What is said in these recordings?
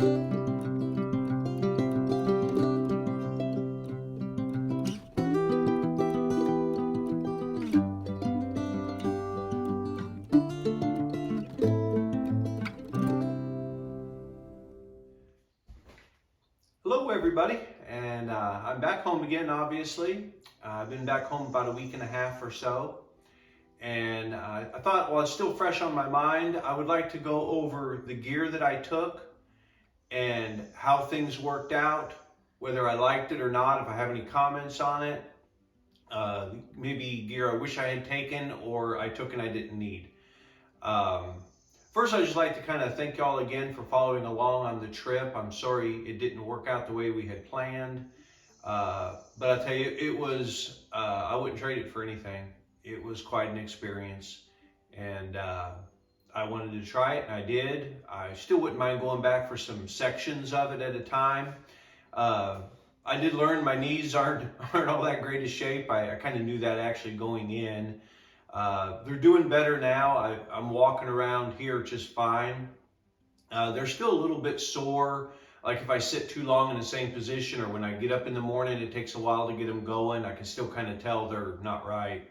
Hello everybody, and I'm back home again, obviously. I've been back home about a week and a half or so, and I thought, while it's still fresh on my mind, I would like to go over the gear that I took and how things worked out, whether I liked it or not, if I have any comments on it, maybe gear I wish I had taken or I took and I didn't need. First, I'd just like to kind of thank y'all again for following along on the trip. I'm sorry it didn't work out the way we had planned. But I tell you, it was, I wouldn't trade it for anything. It was quite an experience. And I wanted to try it, and I did. I still wouldn't mind going back for some sections of it at a time. I did learn my knees aren't all that great a shape. I kind of knew that actually going in. They're doing better now. I'm walking around here just fine. They're still a little bit sore. Like if I sit too long in the same position, or when I get up in the morning, it takes a while to get them going. I can still kind of tell they're not right.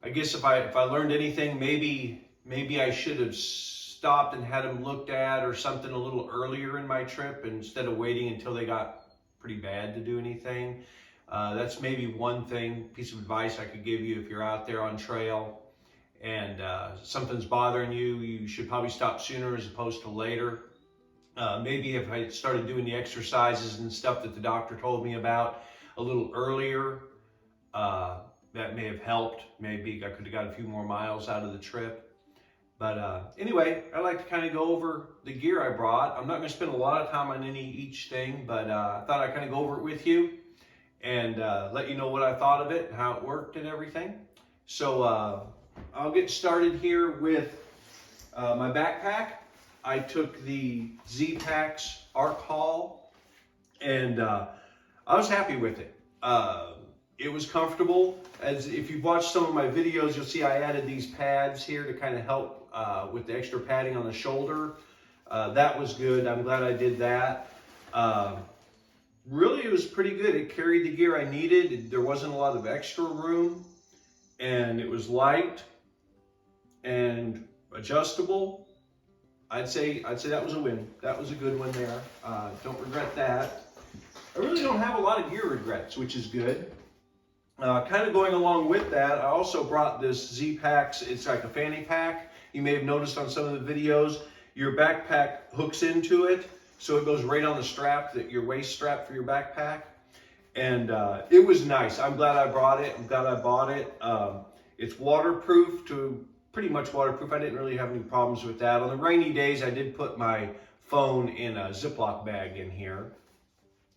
I guess if I learned anything, maybe I should have stopped and had them looked at or something a little earlier in my trip instead of waiting until they got pretty bad to do anything. That's maybe one piece of advice I could give you if you're out there on trail and something's bothering you. You should probably stop sooner as opposed to later. Maybe if I started doing the exercises and stuff that the doctor told me about a little earlier, that may have helped. Maybe I could have got a few more miles out of the trip. But anyway, I like to kind of go over the gear I brought. I'm not going to spend a lot of time on each thing, but I thought I'd kind of go over it with you and let you know what I thought of it and how it worked and everything. So I'll get started here with my backpack. I took the Z-Packs Arc Haul, and I was happy with it. It was comfortable. As if you've watched some of my videos, you'll see I added these pads here to kind of help with the extra padding on the shoulder. That was good. I'm glad I did that. Really, it was pretty good. It carried the gear I needed. There wasn't a lot of extra room, and it was light and adjustable. I'd say that was a win. That was a good one there. Don't regret that. I really don't have a lot of gear regrets, which is good. Kind of going along with that, I also brought this Z-Packs. It's like a fanny pack. You may have noticed on some of the videos, your backpack hooks into it, so it goes right on the strap, your waist strap for your backpack. And it was nice. I'm glad I brought it. I'm glad I bought it. It's waterproof, pretty much waterproof. I didn't really have any problems with that. On the rainy days, I did put my phone in a Ziploc bag in here.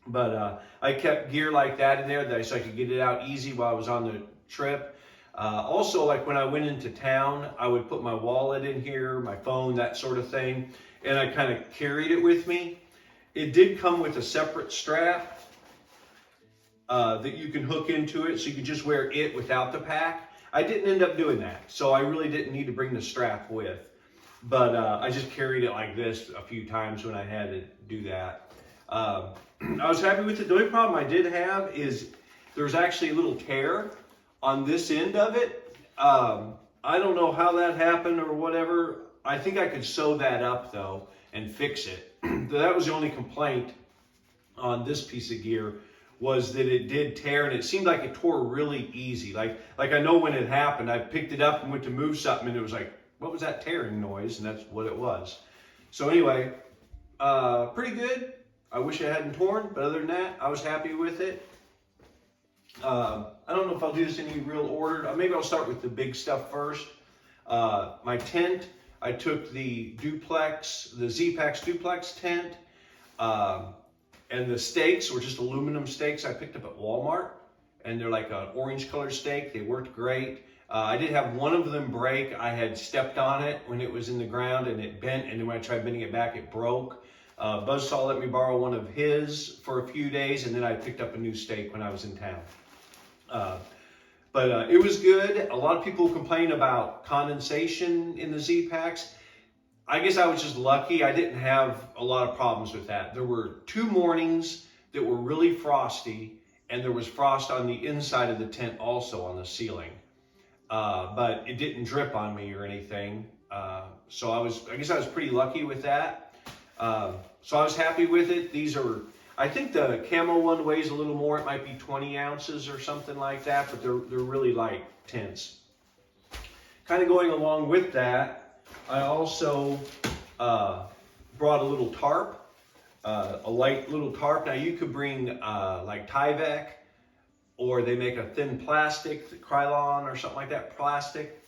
But I kept gear like that in there so I could get it out easy while I was on the trip. Also, like when I went into town, I would put my wallet in here, my phone, that sort of thing, and I kind of carried it with me. It did come with a separate strap that you can hook into it, so you can just wear it without the pack. I didn't end up doing that, so I really didn't need to bring the strap with. But I just carried it like this a few times when I had to do that. I was happy with it. The only problem I did have is there's actually a little tear on this end of it. I don't know how that happened or whatever. I think I could sew that up though and fix it. That was the only complaint on this piece of gear, was that it did tear, and it seemed like it tore really easy. Like I know when it happened, I picked it up and went to move something, and it was like, what was that tearing noise? And that's what it was. So anyway, pretty good. I wish it hadn't torn, but other than that, I was happy with it. I don't know if I'll do this in any real order. Maybe I'll start with the big stuff first. My tent, I took the Z-Packs duplex tent, and the stakes were just aluminum stakes I picked up at Walmart, and they're like an orange colored stake. They worked great. I did have one of them break. I had stepped on it when it was in the ground, and it bent, and then when I tried bending it back, it broke. Buzzsaw let me borrow one of his for a few days, and then I picked up a new stake when I was in town. But it was good. A lot of people complain about condensation in the Z-Packs. I guess I was just lucky. I didn't have a lot of problems with that. There were 2 mornings that were really frosty, and there was frost on the inside of the tent also on the ceiling. But it didn't drip on me or anything. So I guess I was pretty lucky with that. So I was happy with it. These are, I think the camo one weighs a little more. It might be 20 ounces or something like that, but they're really light tents. Kind of going along with that, I also brought a little tarp, a light little tarp. Now you could bring like Tyvek, or they make a thin plastic, Krylon or something like that, plastic.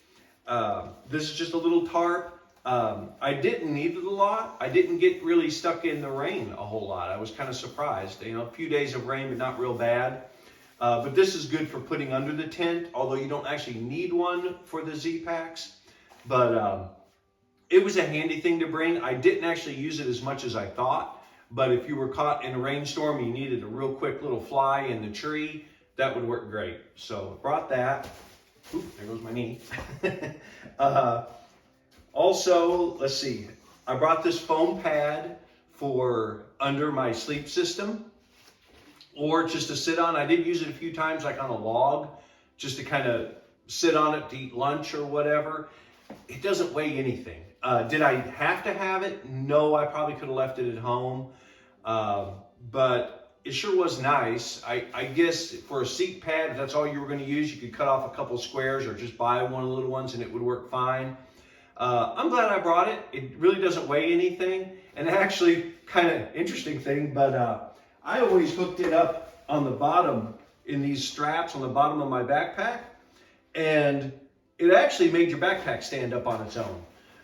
This is just a little tarp. I didn't need it a lot. I didn't get really stuck in the rain a whole lot. I was kind of surprised. You know, a few days of rain, but not real bad. But this is good for putting under the tent, although you don't actually need one for the Z-Packs. But it was a handy thing to bring. I didn't actually use it as much as I thought. But if you were caught in a rainstorm, you needed a real quick little fly in the tree, that would work great. So I brought that. Oop, there goes my knee. Also, let's see, I brought this foam pad for under my sleep system, or just to sit on. I did use it a few times, like on a log, just to kind of sit on it to eat lunch or whatever. It doesn't weigh anything. Did I have to have it? No, I probably could have left it at home. But it sure was nice. I guess for a seat pad, if that's all you were going to use, you could cut off a couple squares or just buy one of the little ones and it would work fine. I'm glad I brought it. It really doesn't weigh anything. And actually, kind of interesting thing, but I always hooked it up on the bottom in these straps on the bottom of my backpack. And it actually made your backpack stand up on its own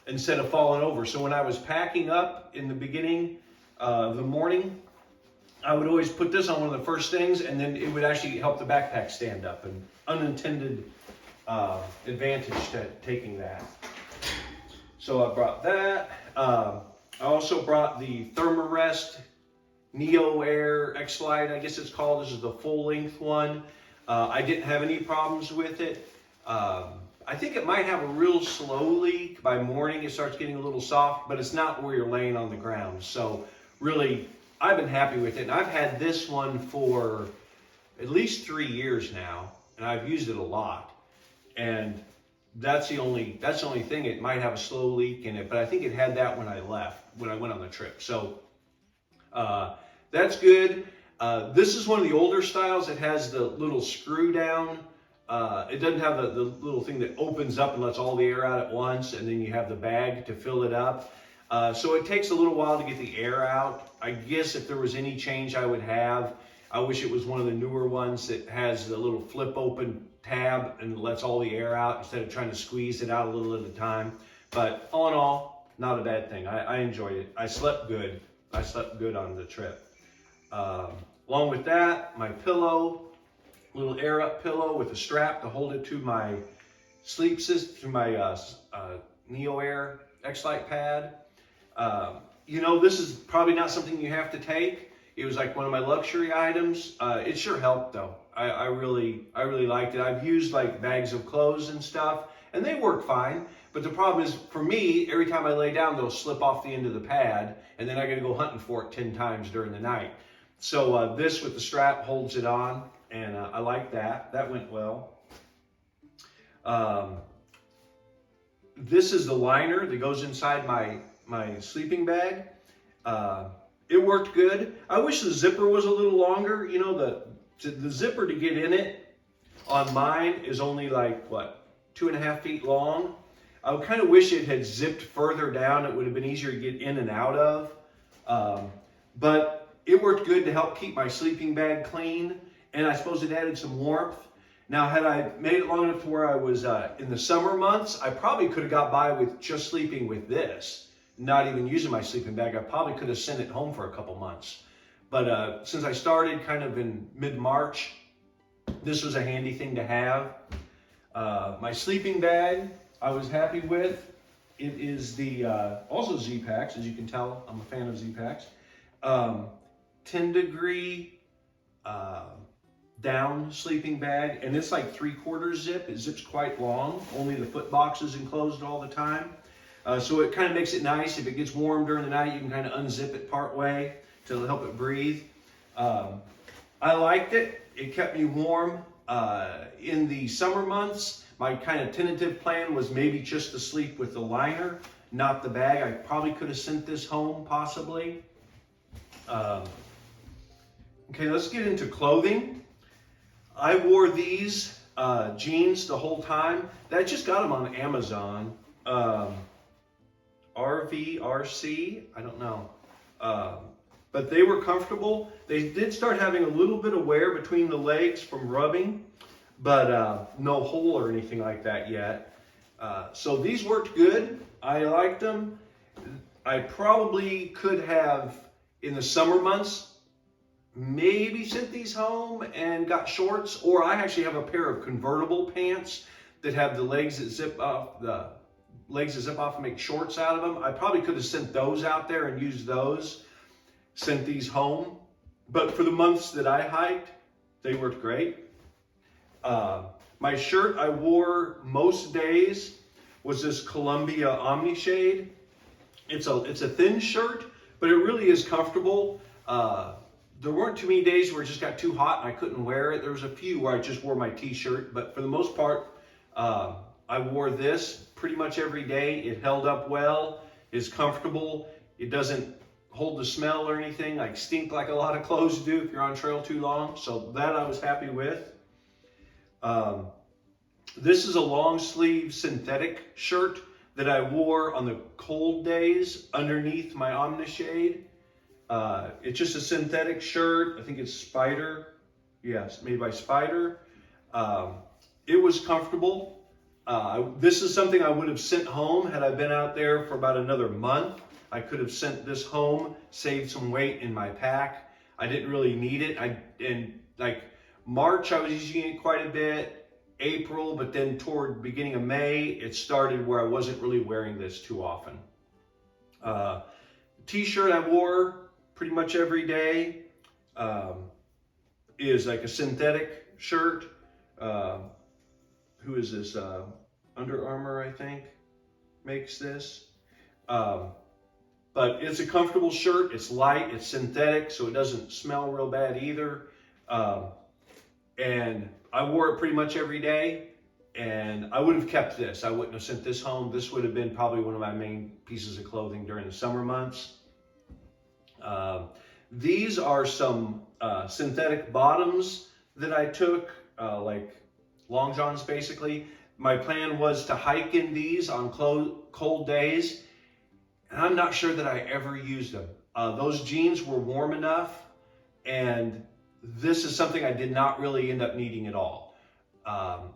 instead of falling over. So when I was packing up in the beginning of the morning, I would always put this on one of the first things, and then it would actually help the backpack stand up. An unintended advantage to taking that. So I brought that. I also brought the Thermarest Neo Air X-Lite, I guess it's called. This is the full length one. I didn't have any problems with it. I think it might have a real slow leak. By morning it starts getting a little soft, but it's not where you're laying on the ground. So really, I've been happy with it. And I've had this one for at least 3 years now, and I've used it a lot. And that's the only thing. It might have a slow leak in it, but I think it had that when I went on the trip. So that's good. This is one of the older styles that has the little screw down. It doesn't have the little thing that opens up and lets all the air out at once, and then you have the bag to fill it up. So it takes a little while to get the air out. I guess if there was any change I would have, I wish it was one of the newer ones that has the little flip open tab and lets all the air out instead of trying to squeeze it out a little at a time. But all in all, not a bad thing. I enjoyed it. I slept good. I slept good on the trip. Along with that, my pillow, little air up pillow with a strap to hold it to my sleep system, to my Neo Air X-Lite pad. You know, this is probably not something you have to take. It was like one of my luxury items. It sure helped though. I really liked it. I've used like bags of clothes and stuff, and they work fine. But the problem is, for me, every time I lay down, they'll slip off the end of the pad, and then I got to go hunting for it 10 times during the night. So this with the strap holds it on, and I like that. That went well. This is the liner that goes inside my sleeping bag. It worked good. I wish the zipper was a little longer. You know, the zipper to get in it on mine is only like, what, 2.5 feet long. I would kind of wish it had zipped further down. It would have been easier to get in and out of. But it worked good to help keep my sleeping bag clean. And I suppose it added some warmth. Now, had I made it long enough to where I was in the summer months, I probably could have got by with just sleeping with this, not even using my sleeping bag. I probably could have sent it home for a couple months. But since I started kind of in mid-March, this was a handy thing to have. My sleeping bag, I was happy with. It is the also Z-Packs, as you can tell. I'm a fan of Z-Packs. 10-degree down sleeping bag, and it's like 3/4 zip. It zips quite long. Only the foot box is enclosed all the time. So it kind of makes it nice. If it gets warm during the night, you can kind of unzip it part way to help it breathe. I liked it. It kept me warm. In the summer months, my kind of tentative plan was maybe just to sleep with the liner, not the bag. I probably could have sent this home, possibly. Okay, let's get into clothing. I wore these jeans the whole time. I just got them on Amazon. RVRC, I don't know. But they were comfortable. They did start having a little bit of wear between the legs from rubbing, but no hole or anything like that yet. So these worked good. I liked them. I probably could have, in the summer months, maybe sent these home and got shorts, or I actually have a pair of convertible pants that have the legs that zip off, and make shorts out of them. I probably could have sent those out there and used those, sent these home. But for the months that I hiked, they worked great. My shirt I wore most days was this Columbia Omni Shade. It's a thin shirt, but it really is comfortable. There weren't too many days where it just got too hot and I couldn't wear it. There was a few where I just wore my t-shirt, but for the most part, I wore this pretty much every day. It held up well, it's comfortable. It doesn't hold the smell or anything, like stink like a lot of clothes do if you're on trail too long. So that I was happy with. This is a long sleeve synthetic shirt that I wore on the cold days underneath my Omni-Shade. It's just a synthetic shirt. I think it's Spider. Yes, made by Spider. It was comfortable. This is something I would have sent home had I been out there for about another month. I could have sent this home, saved some weight in my pack. I didn't really need it. In like March, I was using it quite a bit. April, but then toward beginning of May, it started where I wasn't really wearing this too often. T-shirt I wore pretty much every day is like a synthetic shirt. Who is this? Under Armour, I think, makes this. But it's a comfortable shirt. It's light, it's synthetic, so it doesn't smell real bad either. And I wore it pretty much every day, and I would have kept this. I wouldn't have sent this home. This would have been probably one of my main pieces of clothing during the summer months. These are some synthetic bottoms that I took, like long johns basically. My plan was to hike in these on cold days, and I'm not sure that I ever used them. Those jeans were warm enough, and this is something I did not really end up needing at all.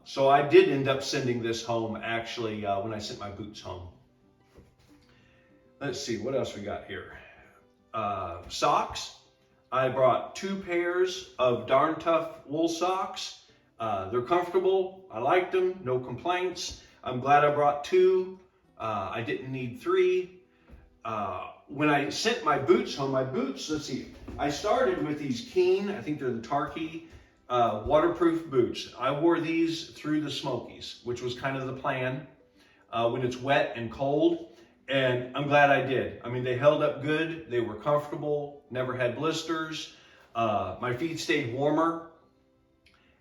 So I did end up sending this home actually when I sent my boots home. Let's see, what else we got here? Socks. I brought 2 pairs of Darn Tough wool socks. They're comfortable. I liked them, no complaints. I'm glad I brought 2. I didn't need 3. When I sent my boots home, let's see, I started with these Keen, I think they're the Tarkey waterproof boots. I wore these through the Smokies, which was kind of the plan when it's wet and cold. And I'm glad I did. I mean, they held up good. They were comfortable, never had blisters. My feet stayed warmer,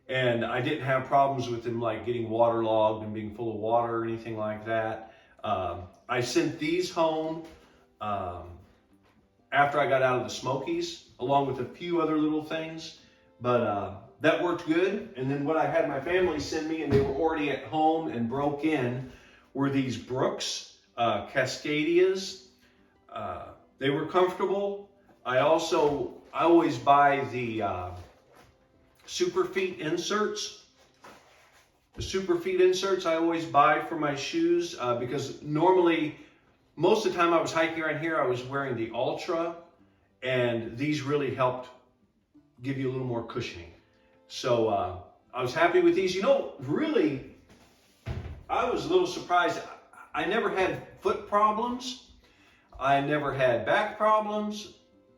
and I didn't have problems with them like getting waterlogged and being full of water or anything like that. I sent these home after I got out of the Smokies, along with a few other little things, but that worked good. And then what I had my family send me, and they were already at home and broke in, were these Brooks Cascadias. They were comfortable. I always buy the Super Feet inserts. The Super Feet inserts I always buy for my shoes because normally, most of the time I was hiking around here, I was wearing the Ultra, and these really helped give you a little more cushioning. So I was happy with these. You know, really, I was a little surprised. I never had foot problems. I never had back problems.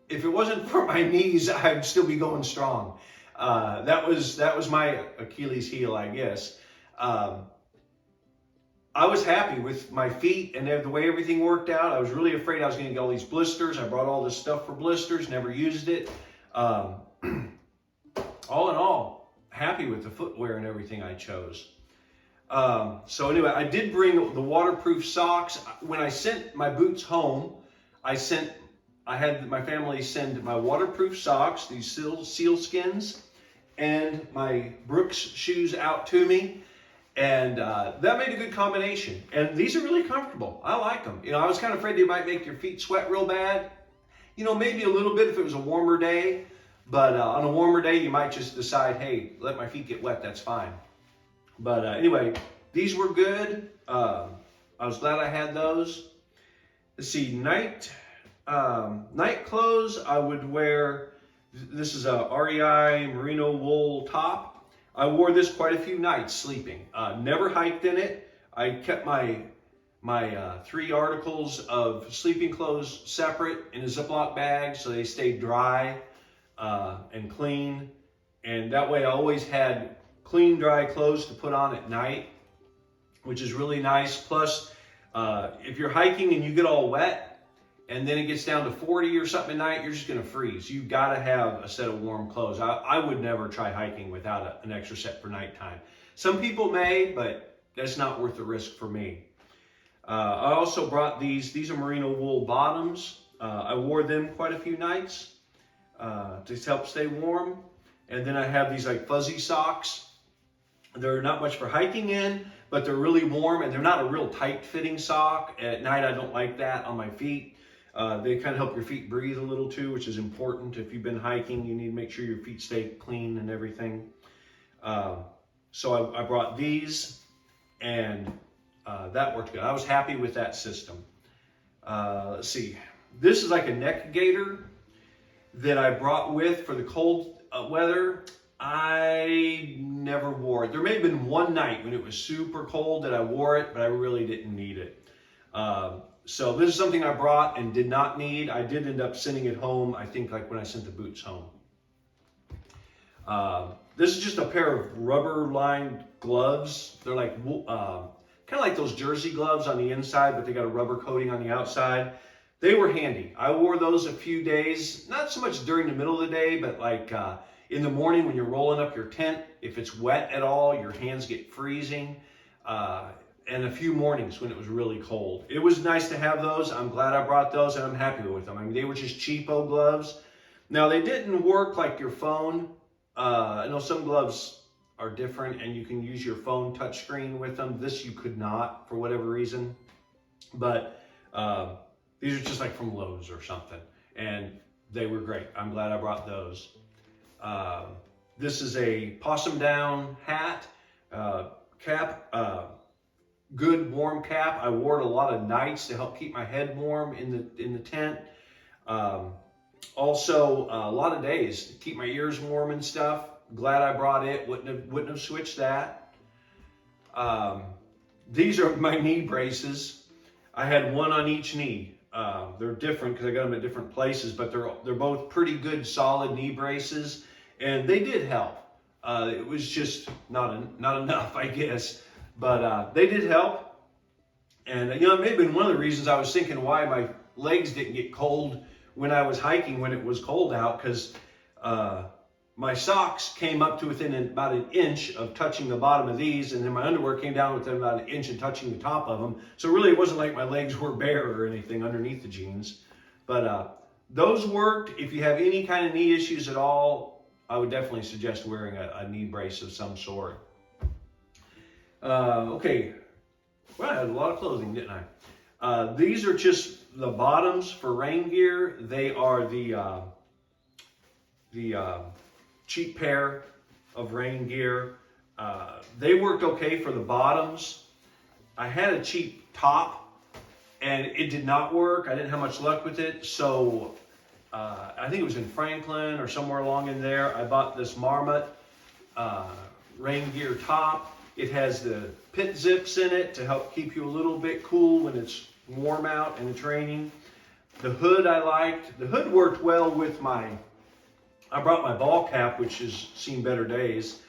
If it wasn't for my knees, I'd still be going strong. That was my Achilles heel, I guess. I was happy with my feet and the way everything worked out. I was really afraid I was going to get all these blisters. I brought all this stuff for blisters, never used it. All in all, happy with the footwear and everything I chose. So anyway, I did bring the waterproof socks. When I sent my boots home, I had my family send my waterproof socks, these sealskins, and my Brooks shoes out to me. And that made a good combination. And these are really comfortable. I like them. You know, I was kind of afraid they might make your feet sweat real bad. You know, maybe a little bit if it was a warmer day. But on a warmer day, you might just decide, hey, let my feet get wet. That's fine. But anyway, these were good. I was glad I had those. Let's see, night clothes, I would wear, this is a REI merino wool top. I wore this quite a few nights sleeping. Never hiked in it. I kept my 3 articles of sleeping clothes separate in a Ziploc bag so they stayed dry and clean. And that way I always had clean, dry clothes to put on at night, which is really nice. Plus, if you're hiking and you get all wet, and then it gets down to 40 or something at night, you're just going to freeze. You've got to have a set of warm clothes. I would never try hiking without an extra set for nighttime. Some people may, but that's not worth the risk for me. I also brought these. These are merino wool bottoms. I wore them quite a few nights to help stay warm. And then I have these like fuzzy socks. They're not much for hiking in, but they're really warm, and they're not a real tight fitting sock. At night, I don't like that on my feet. They kind of help your feet breathe a little too, which is important. If you've been hiking, you need to make sure your feet stay clean and everything. So I brought these, and that worked good. I was happy with that system. Let's see. This is like a neck gaiter that I brought with for the cold weather. I never wore it. There may have been one night when it was super cold that I wore it, but I really didn't need it. So this is something I brought and did not need. I did end up sending it home, I think like when I sent the boots home. This is just a pair of rubber lined gloves. They're like kind of like those jersey gloves on the inside, but they got a rubber coating on the outside. They were handy. I wore those a few days, not so much during the middle of the day, but like in the morning when you're rolling up your tent. If it's wet at all, your hands get freezing. And a few mornings when it was really cold. It was nice to have those. I'm glad I brought those, and I'm happy with them. I mean, they were just cheapo gloves. Now, they didn't work like your phone. I know some gloves are different, and you can use your phone touchscreen with them. This you could not, for whatever reason. But these are just like from Lowe's or something, and they were great. I'm glad I brought those. This is a possum down hat, cap, good warm cap. I wore it a lot of nights to help keep my head warm in the tent. Also, a lot of days to keep my ears warm and stuff. Glad I brought it. Wouldn't have switched that. These are my knee braces. I had one on each knee. They're different because I got them at different places, but they're both pretty good, solid knee braces, and they did help. It was just not enough, I guess. But they did help. And, you know, it may have been one of the reasons I was thinking why my legs didn't get cold when I was hiking when it was cold out, because my socks came up to within about an inch of touching the bottom of these, and then my underwear came down within about an inch of touching the top of them. So really it wasn't like my legs were bare or anything underneath the jeans. But those worked. If you have any kind of knee issues at all, I would definitely suggest wearing a knee brace of some sort. Okay, well, I had a lot of clothing, didn't I? These are just the bottoms for rain gear. They are the cheap pair of rain gear. They worked okay for the bottoms. I had a cheap top, and it did not work. I didn't have much luck with it, so I think it was in Franklin or somewhere along in there. I bought this Marmot rain gear top. It has the pit zips in it to help keep you a little bit cool when it's warm out and it's raining. The hood I liked. The hood worked well with I brought my ball cap, which has seen better days.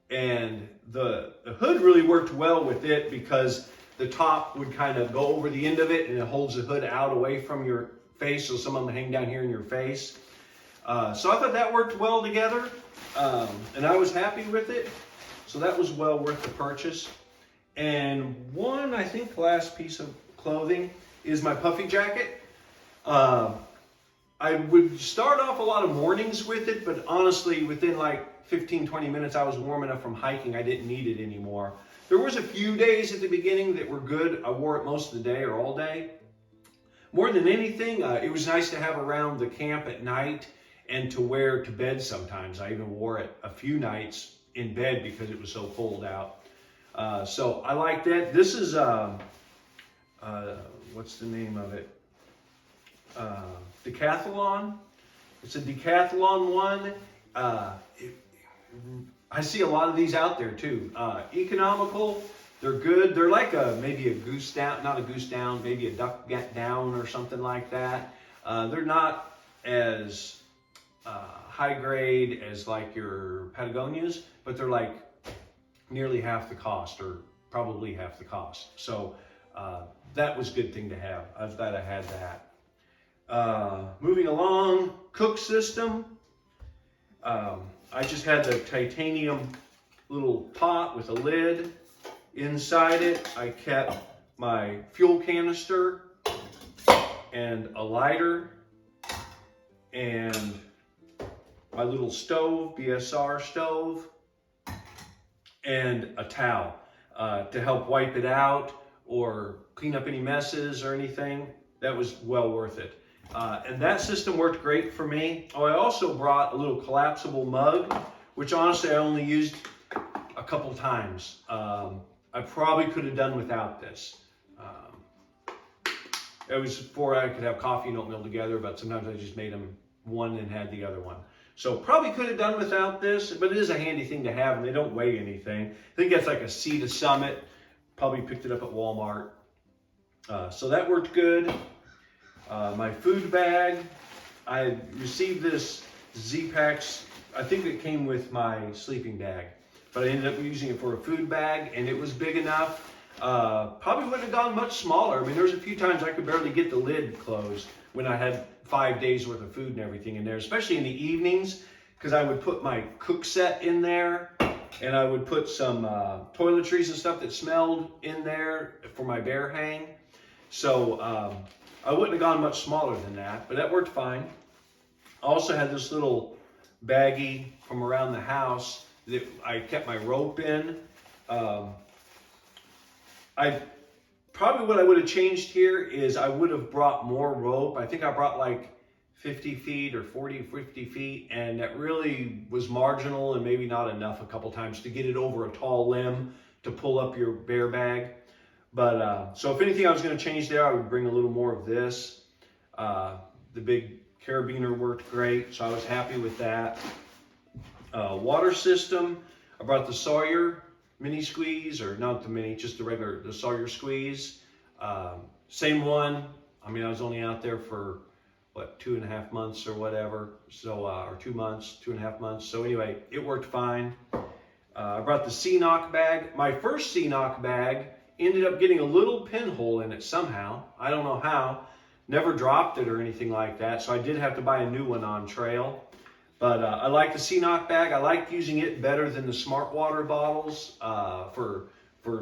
And the hood really worked well with it because the top would kind of go over the end of it and it holds the hood out away from your face, so some of them hang down here in your face. So I thought that worked well together, and I was happy with it. So that was well worth the purchase. And one, I think, last piece of clothing is my puffy jacket. I would start off a lot of mornings with it, but honestly, within like 15, 20 minutes, I was warm enough from hiking, I didn't need it anymore. There was a few days at the beginning that were good. I wore it most of the day or all day. More than anything, it was nice to have around the camp at night and to wear to bed sometimes. I even wore it a few nights in bed because it was so cold out. So I like that. This is, what's the name of it? Decathlon. It's a Decathlon one. I see a lot of these out there too. Economical, they're good. They're like maybe a goose down, not a goose down, maybe a duck down or something like that. They're not as high grade as like your Patagonias, but they're like nearly half the cost, or probably half the cost. So that was a good thing to have. I was glad I had that. Moving along, cook system. I just had the titanium little pot with a lid. Inside it, I kept my fuel canister and a lighter and my little stove, BSR stove, and a towel to help wipe it out or clean up any messes or anything. That was well worth it. And that system worked great for me. Oh, I also brought a little collapsible mug, which honestly I only used a couple times. I probably could have done without this. It was before I could have coffee and oatmeal together, but sometimes I just made them one and had the other one. So probably could have done without this, but it is a handy thing to have, and they don't weigh anything. I think that's like a Sea to Summit. Probably picked it up at Walmart. So that worked good. My food bag, I received this Z-Packs, I think it came with my sleeping bag, but I ended up using it for a food bag, and it was big enough. Probably wouldn't have gone much smaller. I mean, there was a few times I could barely get the lid closed when I had 5 days worth of food and everything in there, especially in the evenings, because I would put my cook set in there, and I would put some toiletries and stuff that smelled in there for my bear hang. So I wouldn't have gone much smaller than that, but that worked fine. I also had this little baggie from around the house that I kept my rope in. Probably what I would have changed here is I would have brought more rope. I think I brought like 50 feet or 40, 50 feet, and that really was marginal and maybe not enough a couple times to get it over a tall limb to pull up your bear bag. But so if anything I was going to change there, I would bring a little more of this. The big carabiner worked great, so I was happy with that. Water system, I brought the Sawyer mini squeeze, or not the mini, just the Sawyer squeeze. Same one. I mean, I was only out there for what, 2.5 months or whatever. So, or 2 months, 2.5 months. So anyway, it worked fine. I brought the C-Knock bag. My first C-Knock bag ended up getting a little pinhole in it somehow. I don't know how. Never dropped it or anything like that. So I did have to buy a new one on trail. But I like the C-Knock bag. I like using it better than the Smart Water bottles for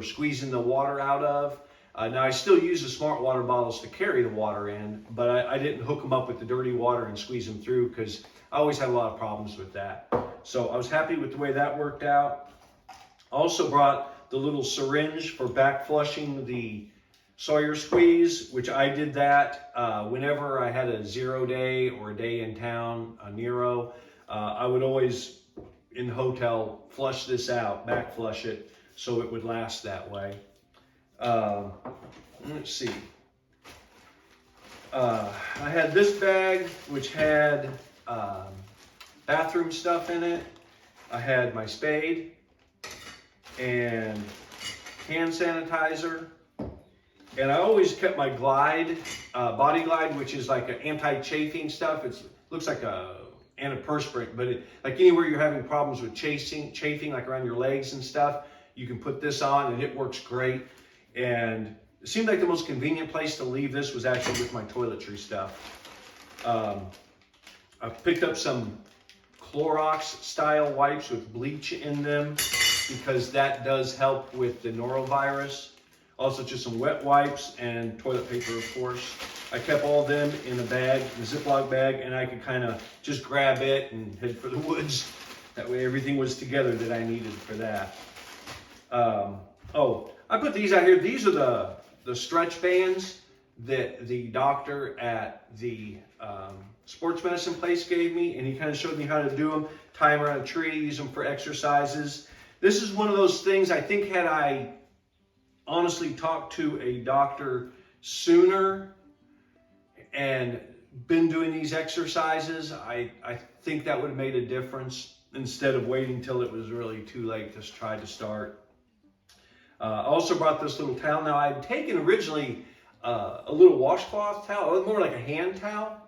squeezing the water out of. Now I still use the Smart Water bottles to carry the water in, but I didn't hook them up with the dirty water and squeeze them through because I always had a lot of problems with that. So I was happy with the way that worked out. I also brought the little syringe for back flushing the Sawyer squeeze, which I did that whenever I had a 0 day or a day in town, a Nero. I would always, in the hotel, flush this out, back flush it, so it would last that way. Let's see. I had this bag, which had bathroom stuff in it. I had my spade and hand sanitizer. And I always kept my Glide, Body Glide, which is like an anti-chafing stuff. It looks like a antiperspirant, but like anywhere you're having problems with chafing like around your legs and stuff, you can put this on and it works great. And it seemed like the most convenient place to leave this was actually with my toiletry stuff. I picked up some Clorox style wipes with bleach in them because that does help with the norovirus. Also just some wet wipes and toilet paper, of course. I kept all of them in a bag, in a Ziploc bag, and I could kind of just grab it and head for the woods. That way everything was together that I needed for that. Oh, I put these out here. These are the stretch bands that the doctor at the sports medicine place gave me, and he kind of showed me how to do them. Tie them around a tree, use them for exercises. This is one of those things, I think, had I honestly talked to a doctor sooner and been doing these exercises, I think that would have made a difference instead of waiting till it was really too late to try to start. I also brought this little towel. Now, I had taken originally a little washcloth towel, more like a hand towel,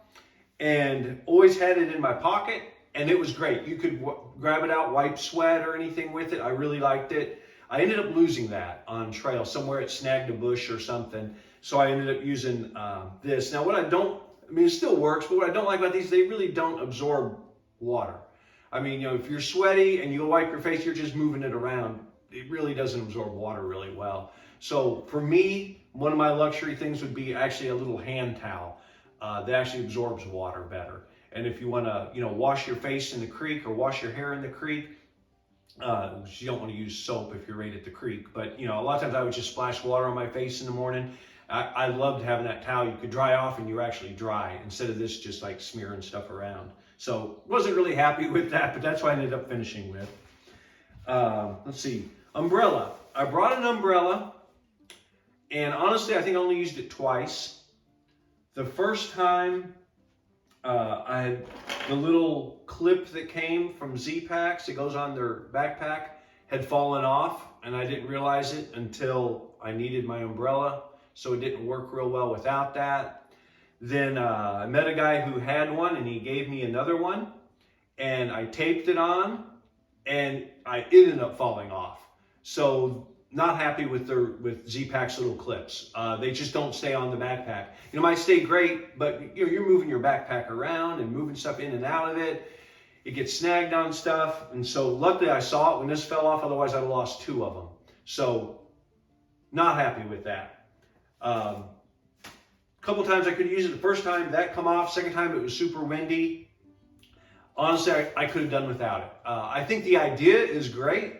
and always had it in my pocket, and it was great. You could grab it out, wipe sweat or anything with it. I really liked it. I ended up losing that on trail. Somewhere it snagged a bush or something. So I ended up using this. Now, it still works, but what I don't like about these, they really don't absorb water. I mean, if you're sweaty and you wipe your face, you're just moving it around. It really doesn't absorb water really well. So for me, one of my luxury things would be actually a little hand towel that actually absorbs water better. And if you want to, wash your face in the creek or wash your hair in the creek, you don't want to use soap if you're right at the creek. But, a lot of times I would just splash water on my face in the morning. I loved having that towel. You could dry off and you're actually dry instead of this just like smearing stuff around. So wasn't really happy with that, but that's what I ended up finishing with. Let's see. Umbrella. I brought an umbrella, and honestly, I think I only used it twice. The first time, I had the little clip that came from Z-Packs that goes on their backpack had fallen off, and I didn't realize it until I needed my umbrella, so it didn't work real well without that. Then I met a guy who had one, and he gave me another one, and I taped it on, and it ended up falling off. So not happy with Z-Pack's little clips. They just don't stay on the backpack. It might stay great, but you're moving your backpack around and moving stuff in and out of it. It gets snagged on stuff. And so luckily I saw it when this fell off, otherwise I'd have lost 2 of them. So not happy with that. A couple times I could use it. The first time that come off, second time it was super windy. Honestly, I could have done without it. I think the idea is great.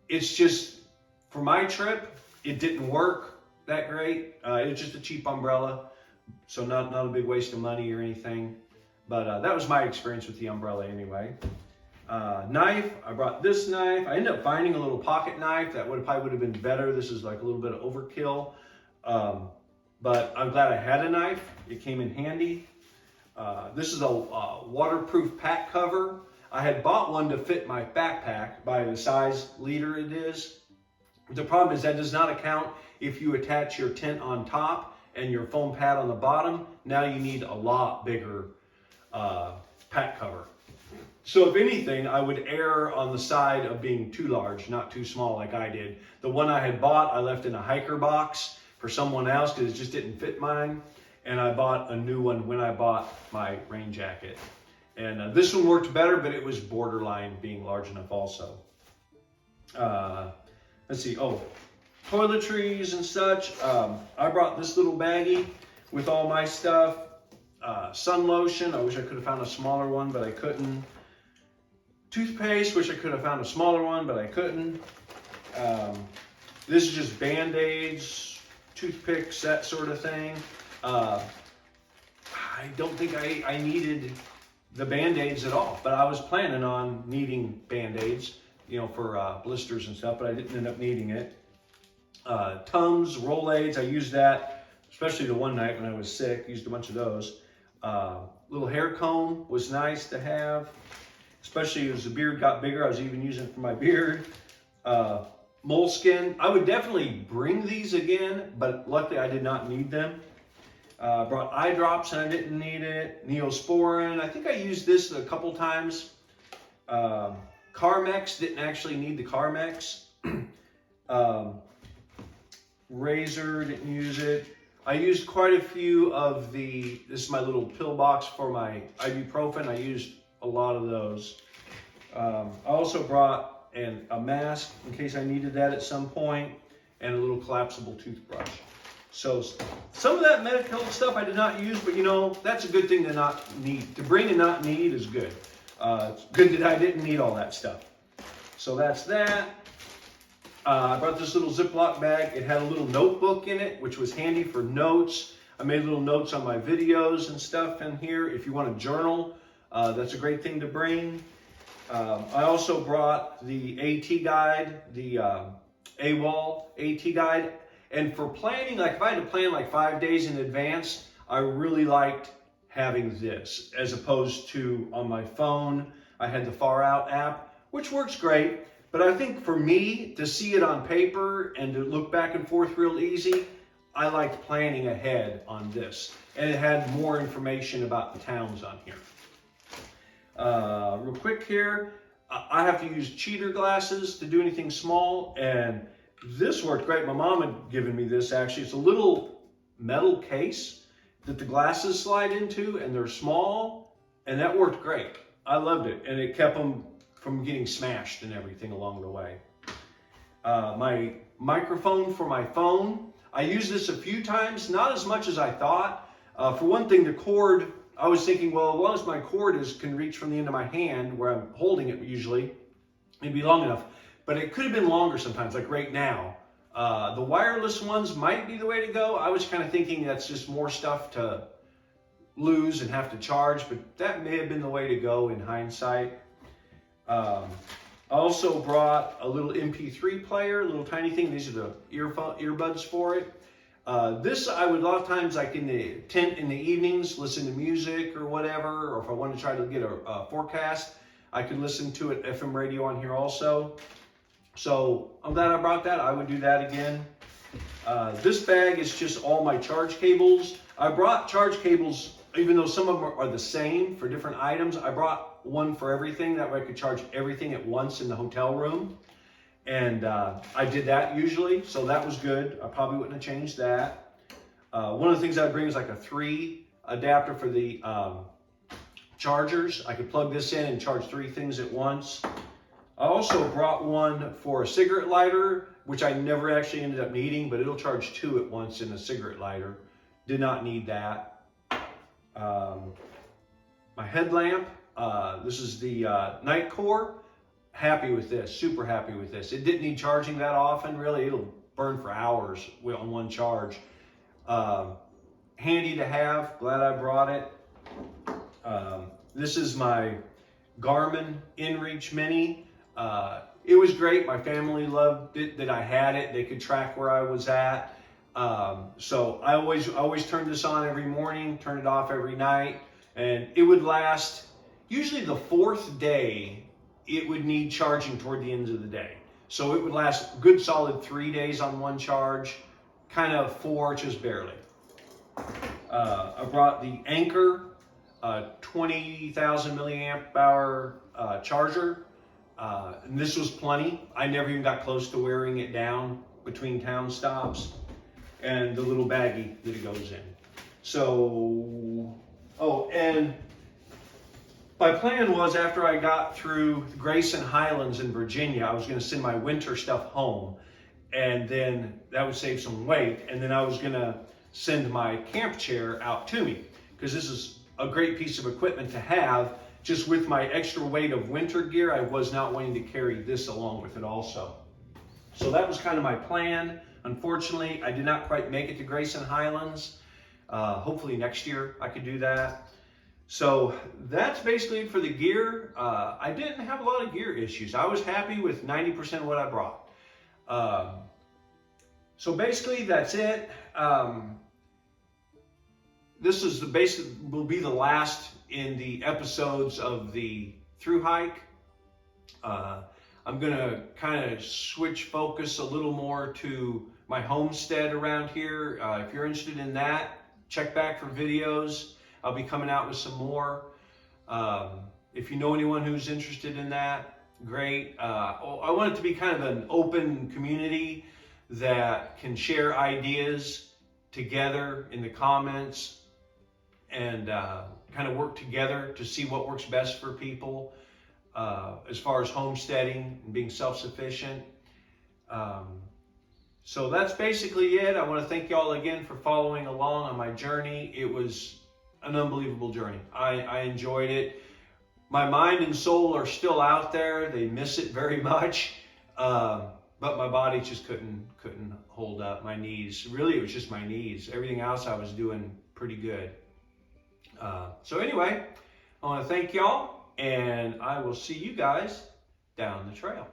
It's just, for my trip, it didn't work that great. It's just a cheap umbrella, so not a big waste of money or anything. But that was my experience with the umbrella anyway. Knife, I brought this knife. I ended up finding a little pocket knife that probably would have been better. This is like a little bit of overkill. But I'm glad I had a knife. It came in handy. This is a waterproof pack cover. I had bought one to fit my backpack by the size liter it is. The problem is that does not account if you attach your tent on top and your foam pad on the bottom. Now you need a lot bigger pack cover. So if anything, I would err on the side of being too large, not too small like I did. The one I had bought, I left in a hiker box for someone else because it just didn't fit mine. And I bought a new one when I bought my rain jacket. And this one worked better, but it was borderline being large enough also. Let's see, toiletries and such. I brought this little baggie with all my stuff. Sun lotion, I wish I could have found a smaller one, but I couldn't. Toothpaste, wish I could have found a smaller one, but I couldn't. This is just Band-Aids, toothpicks, that sort of thing. I don't think I needed the Band-Aids at all, but I was planning on needing Band-Aids, for blisters and stuff, but I didn't end up needing it. Tums, Rolaids, I used that, especially the one night when I was sick, used a bunch of those. Little hair comb was nice to have, especially as the beard got bigger. I was even using it for my beard. Moleskin, I would definitely bring these again, but luckily I did not need them. Brought eye drops and I didn't need it. Neosporin, I think I used this a couple times. Carmex, didn't actually need the Carmex. Razor, didn't use it. I used quite a few of the, this is my little pill box for my ibuprofen. I used a lot of those. I also brought a mask in case I needed that at some point, and a little collapsible toothbrush. So some of that medical stuff I did not use, but you know, that's a good thing to not need. To bring and not need is good. It's good that I didn't need all that stuff. So that's that. I brought this little Ziploc bag. It had a little notebook in it, which was handy for notes. I made little notes on my videos and stuff in here. If you want to journal, that's a great thing to bring. I also brought the AT guide, the AWOL AT guide. And for planning, like if I had to plan like 5 days in advance, I really liked having this as opposed to on my phone. I had the Far Out app, which works great. But I think for me, to see it on paper and to look back and forth real easy, I liked planning ahead on this. And it had more information about the towns on here. Real quick here, I have to use cheater glasses to do anything small, and this worked great. My mom had given me this actually. It's a little metal case that the glasses slide into, and they're small, and that worked great. I loved it, and it kept them from getting smashed and everything along the way. My microphone for my phone, I used this a few times, not as much as I thought. For one thing, the cord, I was thinking, well, as long as my cord can reach from the end of my hand, where I'm holding it usually, it'd be long enough. But it could have been longer sometimes, like right now. The wireless ones might be the way to go. I was kind of thinking that's just more stuff to lose and have to charge, but that may have been the way to go in hindsight. I also brought a little MP3 player, a little tiny thing. These are the earbuds for it. This I would a lot of times, like in the tent in the evenings, listen to music or whatever, or if I want to try to get a forecast, I could listen to it FM radio on here also. So I'm glad I brought that. I would do that again. This bag is just all my charge cables. I brought charge cables, even though some of them are the same for different items. I brought one for everything. That way I could charge everything at once in the hotel room. And I did that usually, so that was good. I probably wouldn't have changed that. One of the things I'd bring is like a 3 adapter for the chargers. I could plug this in and charge 3 things at once. I also brought one for a cigarette lighter, which I never actually ended up needing, but it'll charge 2 at once in a cigarette lighter. Did not need that. My headlamp, this is the Night Core. Happy with this, super happy with this. It didn't need charging that often, really. It'll burn for hours on one charge. Handy to have, glad I brought it. This is my Garmin InReach Mini. It was great. My family loved it that I had it. They could track where I was at. So I always turned this on every morning, turn it off every night, and it would last, usually the 4th day, it would need charging toward the end of the day. So it would last a good solid 3 days on one charge, kind of 4, just barely. I brought the Anchor 20,000 milliamp hour charger. And this was plenty. I never even got close to wearing it down between town stops. And the little baggie that it goes in. So, oh, and my plan was after I got through Grayson Highlands in Virginia, I was going to send my winter stuff home, and then that would save some weight. And then I was going to send my camp chair out to me, because this is a great piece of equipment to have. Just with my extra weight of winter gear, I was not wanting to carry this along with it also. So that was kind of my plan. Unfortunately, I did not quite make it to Grayson Highlands. Hopefully next year I could do that. So that's basically it for the gear. I didn't have a lot of gear issues. I was happy with 90% of what I brought. So basically that's it. This is will be the last in the episodes of the through hike. I'm gonna kind of switch focus a little more to my homestead around here. If you're interested in that, check back for videos. I'll be coming out with some more. If you know anyone who's interested in that, great. I want it to be kind of an open community that can share ideas together in the comments and kind of work together to see what works best for people as far as homesteading and being self-sufficient. So that's basically it. I want to thank y'all again for following along on my journey. It was an unbelievable journey. I enjoyed it. My mind and soul are still out there. They miss it very much. But my body just couldn't hold up. My knees, really it was just my knees. Everything else I was doing pretty good. So anyway, I want to thank y'all, and I will see you guys down the trail.